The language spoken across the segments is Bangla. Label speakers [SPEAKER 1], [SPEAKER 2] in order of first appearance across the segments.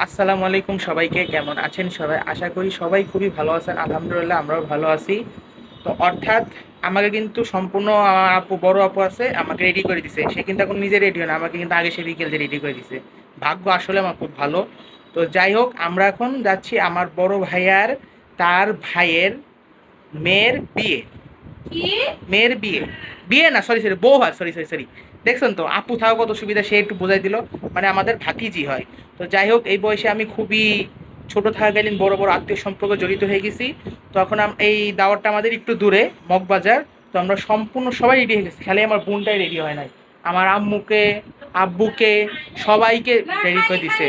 [SPEAKER 1] আসসালামু আলাইকুম সবাইকে, কেমন আছেন সবাই? আশা করি সবাই খুবই ভালো আছেন। আলহামদুলিল্লাহ আমরাও ভালো আছি। তো অর্থাৎ আমাকে কিন্তু সম্পূর্ণ আপু, বড় আপু আছে, আমাকে রেডি করে দিছে। সে কিন্তু এখন নিজে রেডি হয় না, আমাকে কিন্তু আগে সে বিকেল যে রেডি করে দিছে। ভাগ্য আসলে আমার খুব ভালো। তো যাই হোক, আমরা এখন যাচ্ছি আমার বড় ভাইয়ার, তার ভাইয়ের মেয়ের বিয়ে। কি? মেয়ের বিয়ে। বিয়ে না, সরি সরি, বউ হয়, সরি সরি সরি। দেখছেন তো আপু থাকা কত সুবিধা, সে একটু বোঝাই দিল। মানে আমাদের ভাতিজি হয়। তো যাই হোক, এই বয়সে আমি খুবই ছোট থাকাকালীন বড় বড় আত্মীয় সম্পর্কে জড়িত হয়ে গেছি। তখন এই দাওয়াতটা আমাদের একটু দূরে, মগবাজার। তো আমরা সম্পূর্ণ সবাই রেডি হয়ে গেছি, খালি আমার বোনটাই রেডি হয় নাই। আমার আম্মুকে, আব্বুকে, সবাইকে রেডি করে দিছে,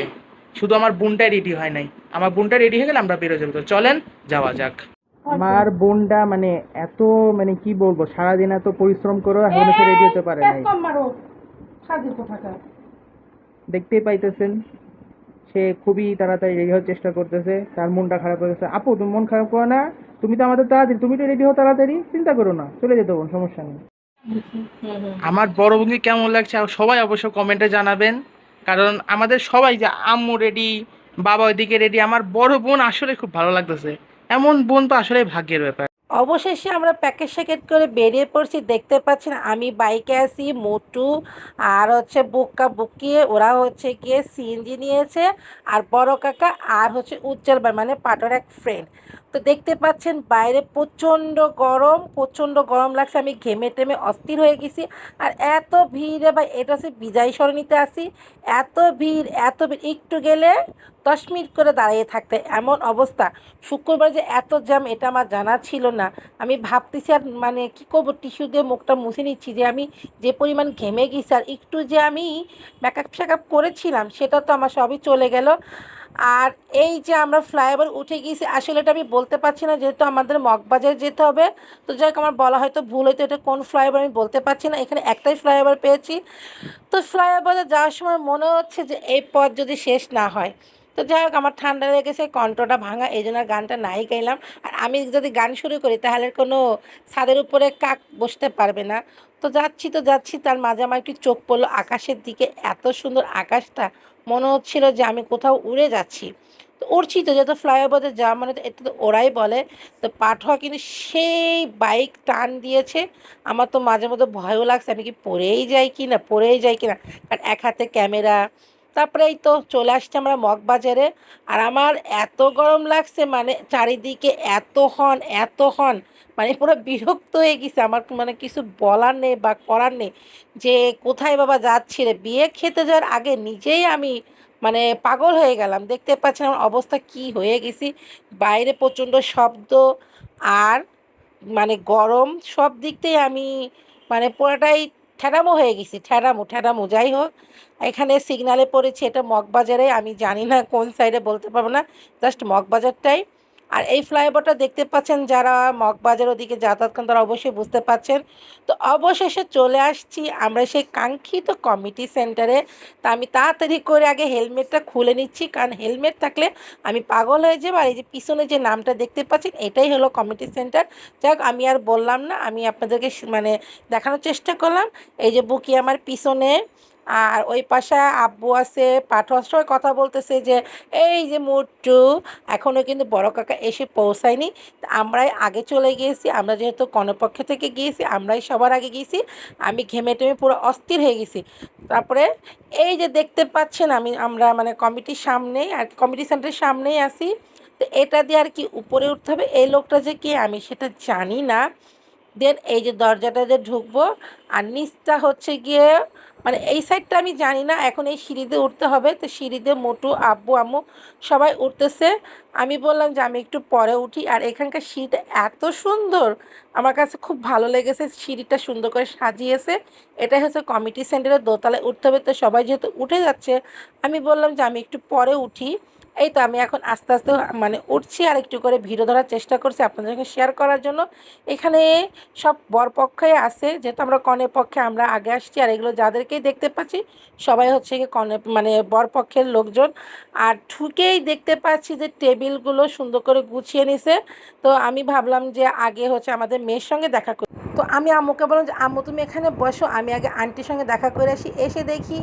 [SPEAKER 1] শুধু আমার বোনটাই রেডি হয় নাই। আমার বোনটা রেডি হয়ে গেলে আমরা বেরো যাবো। তো চলেন যাওয়া যাক। আমার বোনটা মানে এত, মানে কি বলবো, সারাদিন এত পরিশ্রম করে এখনো সে রেডি হতে পারে নাই। দেখতেই পাইতেছেন, সে খুবই তাড়াতাড়ি রেডি হওয়ার চেষ্টা করতেছে। তার মনটা খারাপ হয়ে গেছে। আপু, তুমি মন খারাপ করো না, তুমি তো আমাদের তাড়াতাড়ি, তুমি তো রেডি হও তাড়াতাড়ি, চিন্তা করো না, চলে যেতে বোন, সমস্যা নেই। আমার বড় বোনকে কেমন লাগছে সবাই অবশ্য কমেন্টে জানাবেন। কারণ আমাদের সবাই, যে আম্মু রেডি, বাবা ওইদিকে রেডি, আমার বড় বোন আসলে খুব ভালো লাগতেছে। এমন বোন তো আসলে ভাগ্যের ব্যাপার।
[SPEAKER 2] অবশেষে আমরা প্যাকেট স্যাকেট করে বেরিয়ে পড়ছি। দেখতে পাচ্ছেন আমি বাইকে আছি, মোটু আর হচ্ছে বুক্কা বুকিয়ে, ওরা হচ্ছে গিয়ে সিএনজি নিয়েছে, আর বড় কাকা আর হচ্ছে উজ্জ্বল ভাই মানে পাটোর এক ফ্রেন্ড। তো দেখতে পাচ্ছেন বাইরে প্রচণ্ড গরম, প্রচণ্ড গরম লাগছে, আমি ঘেমে টেমে অস্থির হয়ে গেছি। আর এত ভিড় ভাই, এটা হচ্ছে বিজয় সরণিতে আসি, এত ভিড় এত ভিড়, একটু গেলে 10 মিনিট করে দাঁড়িয়ে থাকতে এমন অবস্থা। শুক্রবার যে এত জ্যাম এটা আমার জানা ছিল না। আমি ভাবতেছি আর মানে কী করবো, টিস্যু দিয়ে মুখটা মুছে নিচ্ছি, যে আমি যে পরিমাণ ঘেমে গেছি, আর একটু যে আমি মেকআপ শেকআপ করেছিলাম সেটা তো আমার সবই চলে গেল। আর এই যে আমরা ফ্লাইওভার উঠে গিয়েছি, আসলে এটা আমি বলতে পারছি না যেহেতু আমাদের মগবাজারে যেতে হবে। তো যাই হোক, আমার বলা হয়তো ভুল, হয়তো এটা কোন ফ্লাইওভার আমি বলতে পারছি না, এখানে একটাই ফ্লাইওভার পেয়েছি। তো ফ্লাইওভারে যাওয়ার সময় মনে হচ্ছে যে এই পথ যদি শেষ না হয়। তো যাই হোক, আমার ঠান্ডা লেগেছে, কণ্ঠটা ভাঙা, এই জন্য আর গানটা নাই গাইলাম। আর আমি যদি গান শুরু করি তাহলে কোনো ছাদের উপরে কাক বসতে পারবে না। তো যাচ্ছি, তার মাঝে আমার একটু চোখ পড়লো আকাশের দিকে, এত সুন্দর আকাশটা, মনে হচ্ছিল যে আমি কোথাও উড়ে যাচ্ছি। তো উড়ছি, তো যত ফ্লাইওভারে যাওয়া মানে তো এটা তো ওরাই বলে। তো পাঠোয়া কিন্তু সেই বাইক টান দিয়েছে, আমার তো মাঝে মধ্যে ভয়ও লাগছে আমি কি পড়েই যাই কি না, পড়েই যাই কি না, কারণ এক হাতে ক্যামেরা। তারপরে এই তো চলে আসছে আমরা মগবাজারে। আর আমার এত গরম লাগছে, মানে চারিদিকে এত হর্ন এত হর্ন, মানে পুরো বিরক্ত হয়ে গেছে আমার, মানে কিছু বলার নেই বা করার নেই, যে কোথায় বাবা যাচ্ছি রে, বিয়ে খেতে যাওয়ার আগে নিজেই আমি মানে পাগল হয়ে গেলাম। দেখতে পাচ্ছেন আমার অবস্থা কি হয়ে গেছি, বাইরে প্রচণ্ড শব্দ আর মানে গরম, সব দিক থেকে আমি মানে পুরোটাই ঠ্যাড়ামো হয়ে গেছি, ঠ্যাড়ামো ঠ্যাড়ামো। যাই হোক, এখানে সিগনালে পড়েছি, এটা মগবাজারে, আমি জানি না কোন সাইডে বলতে পারবো না, জাস্ট মগবাজারটাই। আর এই ফ্লাইওভারটা দেখতে পাচ্ছেন, যারা মগবাজার ওদিকে যাতায়াত করেন তারা অবশ্যই বুঝতে পারছেন। তো অবশেষে চলে আসছি আমরা সেই কাঙ্ক্ষিত কমিটি সেন্টারে। তা আমি তাড়াতাড়ি করে আগে হেলমেটটা খুলে নিচ্ছি, কারণ হেলমেট থাকলে আমি পাগল হয়ে যাবো। আর এই যে পিছনে যে নামটা দেখতে পাচ্ছেন এটাই হলো কমিটি সেন্টার। যাক, আমি আর বললাম না, আমি আপনাদেরকে মানে দেখানোর চেষ্টা করলাম। এই যে বুকি আমার পিছনে, আর ওই পাশে আব্বু আছে, পাঠক সবাই কথা বলতেছে যে এই যে মুট্টু, এখনও কিন্তু বড় কাকা এসে পৌঁছায়নি। তা আমরাই আগে চলে গিয়েছি, আমরা যেহেতু কনেপক্ষ থেকে গিয়েছি আমরাই সবার আগে গিয়েছি। আমি ঘেমে টেমে পুরো অস্থির হয়ে গেছি। তারপরে এই যে দেখতে পাচ্ছেন আমরা মানে কমিটির সামনেই আর কমিটি সেন্টারের সামনেই আছি। তো এটা দিয়ে আর কি উপরে উঠতে হবে, এই লোকটা যে কে আমি সেটা জানি না। দেন এই যে দরজাটা দিয়ে ঢুকবো, আর নিচটা হচ্ছে গিয়ে মানে এই সাইডটা আমি জানি না, এখন এই সিঁড়িতে উঠতে হবে। তো সিঁড়িতে মোটু আব্বু আম্মু সবাই উঠতেছে। আমি বললাম যে আমি একটু পরে উঠি। আর এখানকার সিঁড়িটা এত সুন্দর, আমার কাছে খুব ভালো লেগেছে, সিঁড়িটা সুন্দর করে সাজিয়েছে। এটাই হচ্ছে কমিটি সেন্টারের দোতলায় উঠতে হবে। তো সবাই যেহেতু উঠে যাচ্ছে, আমি বললাম যে আমি একটু পরে উঠি। এই তো আমি এখন আস্তে আস্তে মানে উঠছি, আর একটু করে ভিডিও ধরার চেষ্টা করছি আপনাদের সঙ্গে শেয়ার করার জন্য। এখানে সব বরপক্ষই আছে, যেহেতু আমরা কনের পক্ষে আমরা আগে আসছি, আর এগুলো যাদেরকেই দেখতে পাচ্ছি সবাই হচ্ছে কি কনে মানে বরপক্ষের লোকজন। আর ঢুকেই দেখতে পাচ্ছি যে টেবিলগুলো সুন্দর করে গুছিয়ে নিছে। তো আমি ভাবলাম যে আগে হচ্ছে আমাদের মেয়ের সঙ্গে দেখা করি। তো আমি আম্মুকে বললাম যে আম্মু তুমি এখানে বসো, আমি আগে আন্টির সঙ্গে দেখা করে আসি। এসে দেখি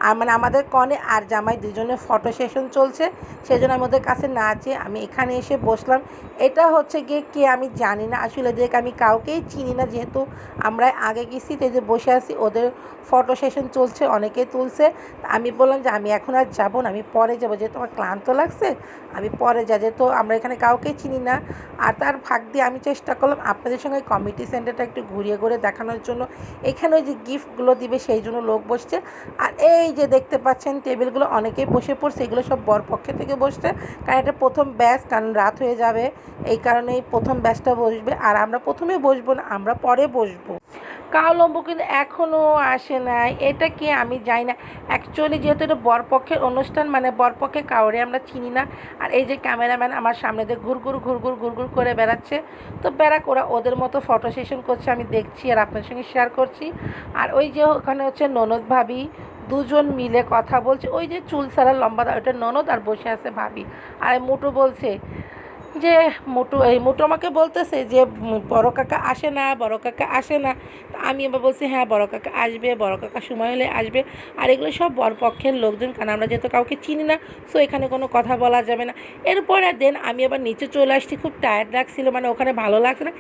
[SPEAKER 2] আর মানে আমাদের কনে আর জামাই দুজনের ফটো সেশন চলছে, সেই জন্য আমি ওদের কাছে না যেয়ে আমি এখানে এসে বসলাম। এটা হচ্ছে গিয়ে কে আমি জানি না, আসলে এদেরকে আমি কাউকেই চিনি না, যেহেতু আমরা আগে গেছি তো এই যে বসে আছি, ওদের ফটো সেশন চলছে, অনেকেই তুলছে। আমি বললাম যে আমি এখন আর যাবো না, আমি পরে যাবো, যেহেতু আমার ক্লান্ত লাগছে আমি পরে যা, যেহেতু আমরা এখানে কাউকেই চিনি না। আর তার ভাগ দিয়ে আমি চেষ্টা করলাম আপনাদের সঙ্গে কমিউনিটি সেন্টারটা একটু ঘুরিয়ে ঘুরে দেখানোর জন্য। এখানে ওই যে গিফটগুলো দিবে সেই জন্য লোক বসছে। আর এই যে দেখতে পাচ্ছেন টেবিলগুলো অনেকেই বসে পড়ছে, এগুলো সব বরপক্ষে থেকে বসছে, কারণ এটা প্রথম ব্যাচ, কারণ রাত হয়ে যাবে এই কারণেই প্রথম ব্যাচটা বসবে। আর আমরা প্রথমে বসবো না, আমরা পরে বসবো। কাউলম্বু কিন্তু এখনও আসে নাই, এটা কি আমি জানি না। অ্যাকচুয়ালি যেহেতু এটা বরপক্ষের অনুষ্ঠান, মানে বরপক্ষে কাউরে আমরা চিনি না। আর এই যে ক্যামেরাম্যান আমার সামনে দিয়ে ঘুরঘুর ঘুরঘুর ঘুরঘুর করে বেড়াচ্ছে, তো বেড়াক ওরা ওদের মতো ফটো সেশন করছে, আমি দেখছি আর আপনার সঙ্গে শেয়ার করছি। আর ওই যে ওখানে হচ্ছে ননদ ভাবি দুজন মিলে কথা বলছে, ওই যে চুল ছাড়া লম্বা ওটা ননদ, আর বসে আছে ভাবি। আর মোটু বলছে যে মোটু আমাকে বলতেছে যে বড় কাকা আসে না, বড় কাকা আসে না। তা আমি এবার বলছি হ্যাঁ বড় কাকা আসবে, বড় কাকা সময় হলে আসবে। আর এগুলো সব বরপক্ষের লোকজন, কারণ আমরা যেহেতু কাউকে চিনি না, সো এখানে কোনো কথা বলা যাবে না। এরপরে দেন আমি আবার নিচে চলে আসছি, খুব টায়ার্ড লাগছিল, মানে ওখানে ভালো লাগছে না।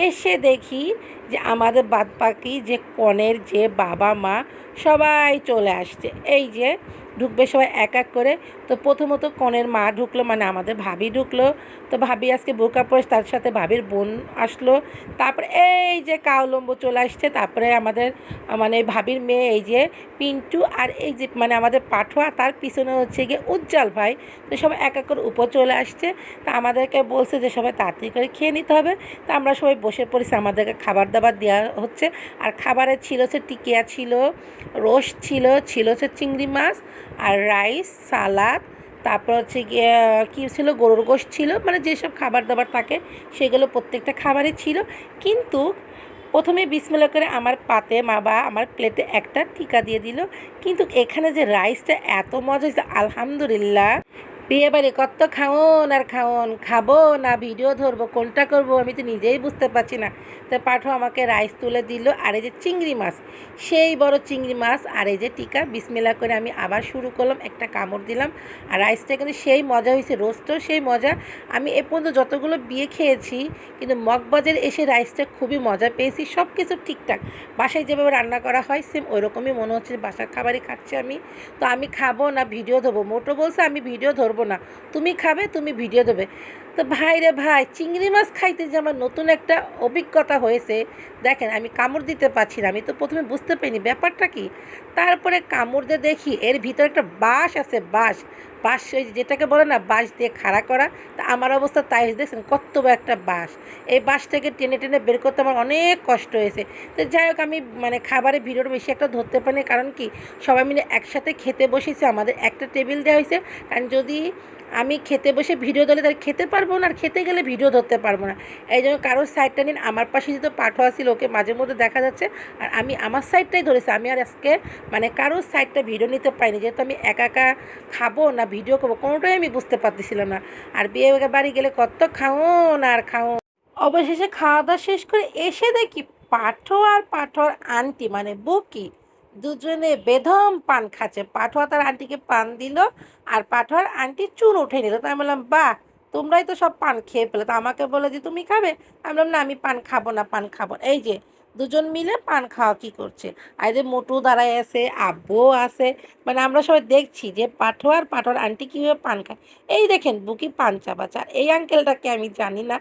[SPEAKER 2] এসে দেখি যে আমাদের বাদবাকি যে কনের যে বাবা মা সবাই চলে আসছে, এই যে ঢুকবে সবাই এক এক করে। তো প্রথমত কনের মা ঢুকলো, মানে আমাদের ভাবি ঢুকলো। তো ভাবি আজকে বোরকা পরে, তার সাথে ভাবির বোন আসলো। তারপরে এই যে কাউলম্বু চলে আসছে, তারপরে আমাদের মানে ভাবির মেয়ে এই যে পিন্টু, আর এই যে মানে আমাদের পাঠোয়া, তার পিছনে হচ্ছে গিয়ে উজ্জ্বল ভাই। তো সবাই এক এক করে উপর চলে আসছে। তা আমাদেরকে বলছে যে সবাই তাড়াতাড়ি করে খেয়ে নিতে হবে। তা আমরা সবাই বসে পড়েছি, আমাদেরকে খাবার দাবার দেওয়া হচ্ছে। আর খাবারে ছিল হচ্ছে টিকিয়া ছিল, রোস্ট ছিল, ছিল হচ্ছে চিংড়ি মাছ, আর রাইস, সালাদ, তারপর হচ্ছে গিয়ে কী ছিল, গরুর গোশত ছিল, মানে যেসব খাবার দাবার থাকে সেগুলো প্রত্যেকটা খাবারই ছিল। কিন্তু প্রথমে বিসমিল্লাহ করে আমার পাতে বা আমার প্লেটে একটা টিকা দিয়ে দিল। কিন্তু এখানে যে রাইসটা এত মজা হয়েছে আলহামদুলিল্লাহ। বিয়েবাড়ি কত খাওন আর খাওন, খাবো না ভিডিও ধরবো, কোনটা করবো আমি তো নিজেই বুঝতে পারছি না। তো পাঠো আমাকে রাইস তুলে দিল, আর এই যে চিংড়ি মাছ, সেই বড় চিংড়ি মাছ, আর এই যে টিকা। বিসমিল্লাহ করে আমি আবার শুরু করলাম, একটা কামড় দিলাম। আর রাইসটা কিন্তু সেই মজা হয়েছে, রোস্টও সেই মজা। আমি এ পর্যন্ত যতগুলো বিয়ে খেয়েছি, কিন্তু মগবাজারে এসে রাইসটা খুবই মজা পেয়েছি। সব কিছু ঠিকঠাক, বাসায় যেভাবে রান্না করা হয় সেম ওই রকমই মনে হচ্ছে, বাসার খাবারই খাচ্ছি আমি। তো আমি খাবো না ভিডিও ধরবো, মোটো বলছে আমি ভিডিও ধরবো না, তুমি খাবে তুমি ভিডিও দেবে। তো ভাই রে ভাই, চিংড়ি মাছ খাইতে যে আমার নতুন একটা অভিজ্ঞতা হয়েছে। দেখেন আমি কামড় দিতে পারছি না, আমি তো প্রথমে বুঝতে পারিনি ব্যাপারটা কি। তারপরে কামড় দিয়ে দেখি এর ভিতরে একটা বাঁশ আছে, বাঁশ, বাঁশ ওই যেটাকে বলে না বাঁশ দিয়ে খাড়া করা। তা আমার অবস্থা তাই দেখছেন, কত বড় একটা বাঁশ। এই বাঁশটাকে টেনে টেনে বের করতে আমার অনেক কষ্ট হয়েছে। তো যাই হোক, আমি মানে খাবারের ভিডিওটা বেশি একটা ধরতে পারিনি, কারণ কি সবাই মিলে একসাথে খেতে বসেছে, আমাদের একটা টেবিল দেওয়া হয়েছে। কারণ যদি আমি খেতে বসে ভিডিও ধরলে তাহলে খেতে পারবো না, আর খেতে গেলে ভিডিও ধরতে পারবো না। এই জন্য কারোর সাইডটা নিন, আমার পাশে যেহেতু পাঠোয়া ছিল ওকে মাঝে মধ্যে দেখা যাচ্ছে, আর আমি আমার সাইডটাই ধরেছি। আমি আর আজকে মানে কারোর সাইডটা ভিডিও নিতে পারিনি, যেহেতু আমি একা একা খাবো না ভিডিও করবো কোনোটাই আমি বুঝতে পারতেছিলাম না। আর বিয়ে বাড়ি গেলে কত খাওন আর খাওন। অবশেষে খাওয়া দাওয়া শেষ করে এসে দেখি পাঠো আর পাঠোর আন্টি মানে বুকি দুজনে বেদম পান খাচ্ছে। পাঠোয়া তার আন্টিকে পান দিল, আর পাঠোয়ার আন্টি চুল উঠে নিল। তো আমি বললাম বাহ, তোমরাই তো সব পান খেয়ে ফেলে। তো আমাকে বলে যে তুমি খাবে, আমি বললাম না আমি পান খাবো না, পান খাবো না। এই যে দুজন মিলে পান খাওয়া কি করছে, আর যে মোটু দাঁড়ায় আছে, আব্বুও আছে, মানে আমরা সবাই দেখছি যে পাঠোয়ার আন্টি কীভাবে পান খায়। এই দেখেন বুকি পান চাবাচ্ছে, আর এই আঙ্কেলটাকে আমি জানি না।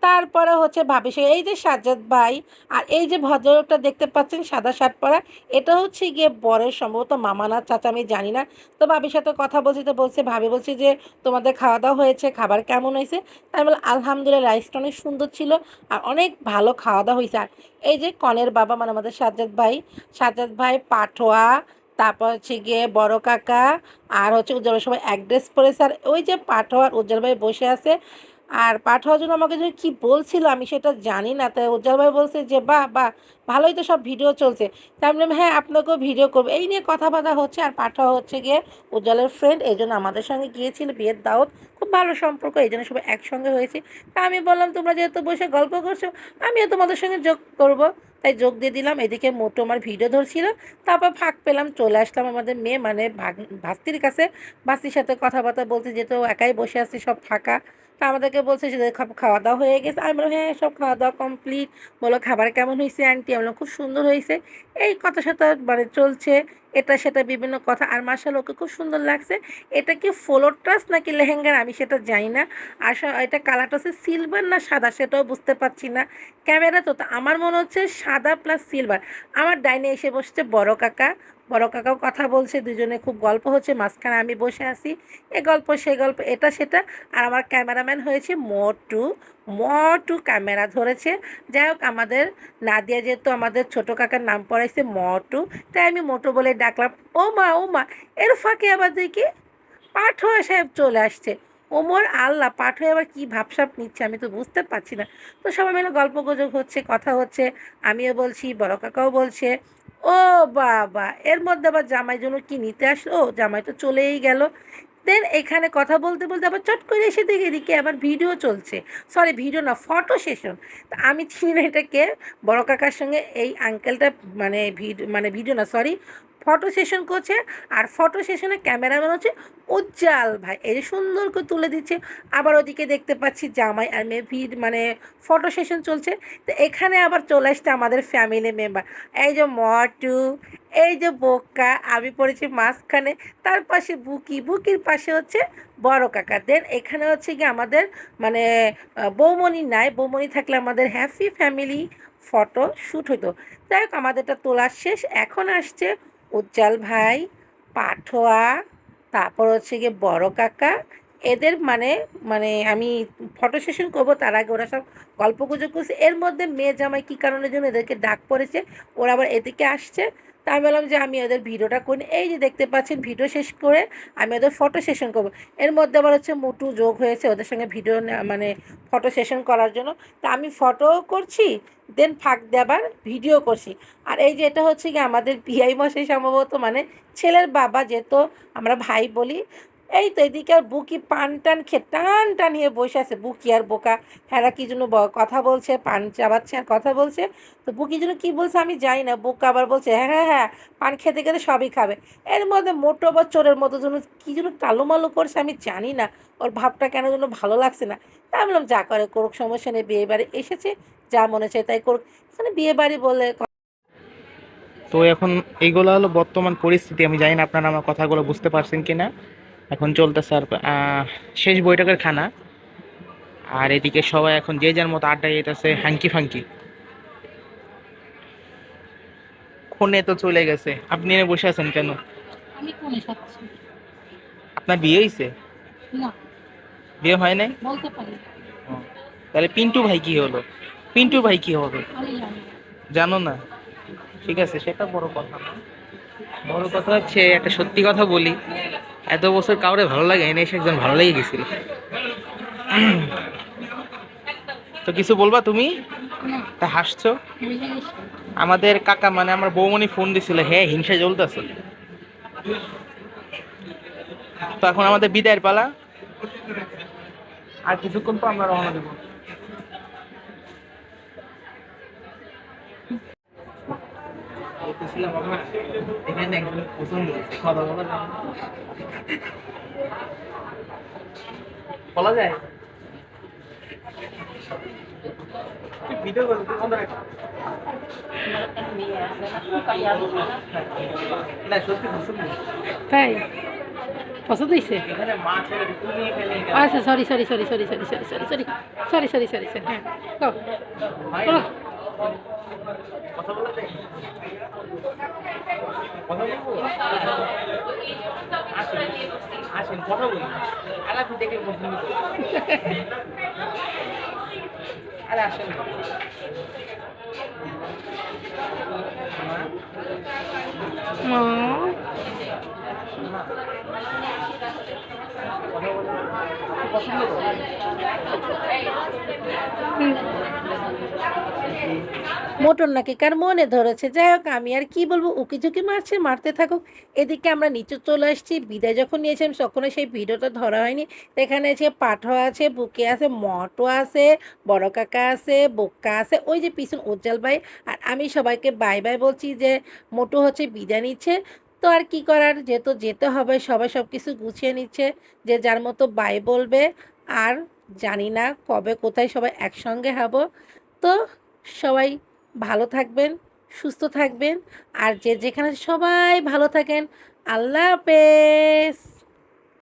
[SPEAKER 2] তারপরে হচ্ছে ভাবি সে এই যে সাজ্জাদ ভাই, আর এই যে ভদ্রলোকটা দেখতে পাচ্ছেন সাদা শার্ট পরা, এটা হচ্ছে গিয়ে বরের সম্ভবত মামা না চাচা, আমি জানি না। তো ভাবির সাথে কথা বলছি, তো বলছে ভাবি বলছি যে তোমাদের খাওয়া দাওয়া হয়েছে, খাবার কেমন হয়েছে। তাই বলে আলহামদুলিল্লাহ, রাইসটা অনেক সুন্দর ছিল, আর অনেক ভালো খাওয়া দাওয়া হয়েছে। আর এই যে কনের বাবা মানে আমাদের সাজ্জাদ ভাই পাঠোয়া, তারপর হচ্ছে গিয়ে বড় কাকা, আর হচ্ছে উজ্জ্বল সবাই এক ড্রেস পরেছে। আর ওই যে পাঠোয়া আর উজ্জ্বল ভাই বসে আছে। আর পাঠাওয়ার জন্য আমাকে যে কী বলছিল আমি সেটা জানি না। তাই উজ্জ্বল ভাই বলছে যে বাহ বাহ, ভালোই তো সব ভিডিও চলছে। তাই আমি বললাম হ্যাঁ আপনাকেও ভিডিও করবো, এই নিয়ে কথাবার্তা হচ্ছে। আর পাঠাওয়া হচ্ছে গিয়ে উজ্জ্বলের ফ্রেন্ড, এই জন্য আমাদের সঙ্গে গিয়েছিল বিয়ের দাওয়াত, খুব ভালো সম্পর্ক, এই জন্য সবাই একসঙ্গে হয়েছে। তা আমি বললাম তোমরা যেহেতু বসে গল্প করছো, আমিও তোমাদের সঙ্গে যোগ করবো। তাই যোগ দিয়ে দিলাম। এদিকে মোটু আমার ভিডিও ধরছিল, তারপর ফাঁক পেলাম, চলে আসলাম আমাদের মেয়ে মানে ভাস্তির কাছে। ভাস্তির সাথে কথাবার্তা বলতে, যেহেতু একাই বসে আছি, সব ফাঁকা। তা আমাদেরকে বলছে যে খাওয়া দাওয়া হয়ে গেছে। আমি বললাম হ্যাঁ, সব খাওয়া দাওয়া কমপ্লিট। বলো খাবার কেমন হয়েছে আন্টি? আমি বললাম খুব সুন্দর হয়েছে। এই কথা সাথে মানে চলছে, এটা সেটা বিভিন্ন কথা। আর মাশাআল্লাহ ওকে খুব সুন্দর লাগছে। এটা কি ফ্লোর টাচ নাকি লেহেঙ্গার আমি সেটা জানি না। আর এটা কালারটা হচ্ছে সিলভার না সাদা সেটাও বুঝতে পারছি না। ক্যামেরা তো আমার মনে হচ্ছে সাদা প্লাস সিলভার। আমার ডাইনে এসে বসছে বড় কাকা। বড় কাকাও কথা বলছে, দুজনে খুব গল্প হচ্ছে, মাঝখানে আমি বসে আছি। এ গল্প সে গল্প এটা সেটা। আর আমার ক্যামেরাম্যান হয়েছে মোটু। মোটু ক্যামেরা ধরেছে। যাই হোক, আমাদের নাদিয়া যেহেতু আমাদের ছোট কাকার নাম পড়াইছে মোটু, তাই আমি মোটু বলে ডাকলাম। ও মা ও মা, এর ফাঁকে আবার দেখি পাঠোয়া সাহেব চলে আসছে। ওমর আল্লাহ, পাঠোয়া আবার কী ভাবসাব নিচ্ছে আমি তো বুঝতে পারছি না। তো সবাই মিলে গল্প গুজব হচ্ছে, কথা হচ্ছে, আমিও বলছি, বড় কাকাও বলছে। ও বাবা, এর মধ্যে আবার জামাই জন্য কি নিতে আসলো? জামাই তো চলেই গেল। দেন এখানে কথা বলতে বলতে আবার চট করে এসে দেখি এদিকে আবার ভিডিও চলছে। সরি, ভিডিও না, ফটো সেশন। তা আমি চিনি না এটাকে। বড় কাকার সঙ্গে এই আঙ্কেলটা মানে ভিডিও না, সরি, ফটো সেশন করছে। আর ফটো সেশনে ক্যামেরাম্যান হচ্ছে উজ্জ্বল ভাই, এই যে সুন্দর করে তুলে দিচ্ছে। আবার ওদিকে দেখতে পাচ্ছি জামাই আর মেয়ে ফটো সেশন চলছে। তো এখানে আবার চলে আসছে আমাদের ফ্যামিলি মেম্বার। এই যে মটু, এই যে বোকা, আমি পড়েছি মাঝখানে। তার পাশে বুকির পাশে হচ্ছে বড় কাকা। দেন এখানে হচ্ছে কি আমাদের মানে বৌমণি নাই। বৌমণি থাকলে আমাদের হ্যাপি ফ্যামিলি ফটো শ্যুট হতো। যাই হোক, আমাদেরটা তোলা শেষ। এখন আসছে উজ্জ্বল ভাই, পাঠোয়া, তারপর হচ্ছে গিয়ে বড় কাকা। এদের মানে মানে আমি ফটো সেশন করবো তার আগে ওরা সব গল্পগুজব করছে। এর মধ্যে মেয়ে জামাই কী কারণের জন্য এদেরকে ডাক পড়েছে, ওরা আবার এদিকে আসছে। তা আমি বললাম যে আমি ওদের ভিডিওটা করি। এই যে দেখতে পাচ্ছেন, ভিডিও শেষ করে আমি ওদের ফটো সেশন করবো। এর মধ্যে আবার হচ্ছে মোটু যোগ হয়েছে ওদের সঙ্গে ভিডিও মানে ফটো সেশন করার জন্য। তা আমি ফটোও করছি, দেন ফাঁক দিয়ে আবার ভিডিও করছি। আর এই যে এটা হচ্ছে কি আমাদের পিআই মশাই সম্ভবত, মানে ছেলের বাবা, যেহেতু আমরা ভাই বলি। এই তো এদিকে আর বুকি পান টান খেয়ে টান টানিয়ে বসে আছে। বুকি আর বোকা, হ্যাঁ কি জন্য কথা বলছে, পান চাবাচ্ছে আর কথা বলছে। তো বুকি জন্য কী বলছে আমি জানি না। বোকা আবার বলছে হ্যাঁ হ্যাঁ হ্যাঁ, পান খেতে খেতে সবই খাবে। এর মধ্যে মোটো বা চোরের মতো যেন কী যেন টালুমালু করছে, আমি জানি না ওর ভাবটা কেন যেন ভালো লাগছে না। তা আমি বললাম যা করে করুক, সমস্যা নেই, বিয়ে বাড়ি এসেছে, যা মনে চায় তাই করুক। এখানে বিয়ে বাড়ি বলে
[SPEAKER 1] তো এখন এইগুলো হলো বর্তমান পরিস্থিতি। আমি জানি না আপনারা আমার কথাগুলো বুঝতে পারছেন কিনা। এখন চলতেছে আর শেষ বৈঠকের খানা। আর এদিকে সবাই এখন যে যার মতো আড্ডা দিতেছে, হাঙ্কি ফাঙ্কি। খুনে তো চলে গেছে, আপনি এনে বসে আছেন কেন?
[SPEAKER 3] আমি কোনে সাচ্ছি
[SPEAKER 1] আপনার বিয়ে হয়েছে?
[SPEAKER 3] না,
[SPEAKER 1] বিয়ে হয় নাই?
[SPEAKER 3] বলতে পারি
[SPEAKER 1] ও, তাহলে পিন্টু ভাই কি হলো? পিন্টু ভাই কি হবে?
[SPEAKER 3] আমি জানি না।
[SPEAKER 1] জানো না? ঠিক আছে, সেটা বড় কথা না। বড় কথা হচ্ছে একটা সত্যি কথা বলি, এত বছর কাউরে ভালো লাগে এনে এসে একজন ভালো লেগে গেছিল। তো কিছু বলবা তুমি?
[SPEAKER 3] না,
[SPEAKER 1] তা হাসছো?
[SPEAKER 3] বুঝে গেছি।
[SPEAKER 1] আমাদের কাকা মানে আমার বৌমনি ফোন দিছিল, হ্যাঁ হিংসা জ্বলতেছে। তো এখন আমাদের বিদায়ের পালা। আর কিছুক্ষণ পর আমরা রওনা দেবো। বলতেছিলাম আমার এখানে একজন পছন্দ হয়েছে, কথা বলা যায়? বলা যায়? ভিডিও করতে বন্ধ রাখো। না সত্যি পছন্দ।
[SPEAKER 3] তাই পছন্দ হয়েছে?
[SPEAKER 1] এখানে মা ছেলে ঢুকুন নিয়ে ফেলে
[SPEAKER 3] আচ্ছা, sorry sorry sorry sorry sorry sorry sorry sorry sorry sorry sorry sorry হ্যাঁ, তো বলো।
[SPEAKER 1] কথা বলা যায়? কথা বলবো? আসেন আসেন, কথা বলি। আর আপনি দেখলে পছন্দ করি। আরে আসেন না।
[SPEAKER 3] মা,
[SPEAKER 1] কথা বলি।
[SPEAKER 2] মোটর নাকি কার মনে ধরেছে। যাই হোক, আমি আর কি বলবো, উকি ঝুঁকি মারছে, মারতে থাকুক। এদিকে আমরা নিচে চলে আসছি, বিদায় যখন নিয়েছিলাম তখনও সেই ভিডিওটা ধরা হয়নি। তো এখানে আছে পাঠো আছে, বুকে আছে, মটো আছে, বড় কাকা আছে, বোক্কা আছে, ওই যে পিছন উজ্জ্বল ভাই। আর আমি সবাইকে বাই বাই বলছি, যে মোটু হচ্ছে বিদায় নিচ্ছে। তো আর কি করার, যেহেতু যেতে হবে, সবাই সব কিছু গুছিয়ে নিচ্ছে, যে যার মতো বাই বলবে। আর জানি না কবে কোথায় সবাই একসঙ্গে হব। তো সবাই ভালো থাকবেন, সুস্থ থাকবেন, আর যে যেখানে সবাই ভালো থাকেন। আল্লাহ হাফেজ।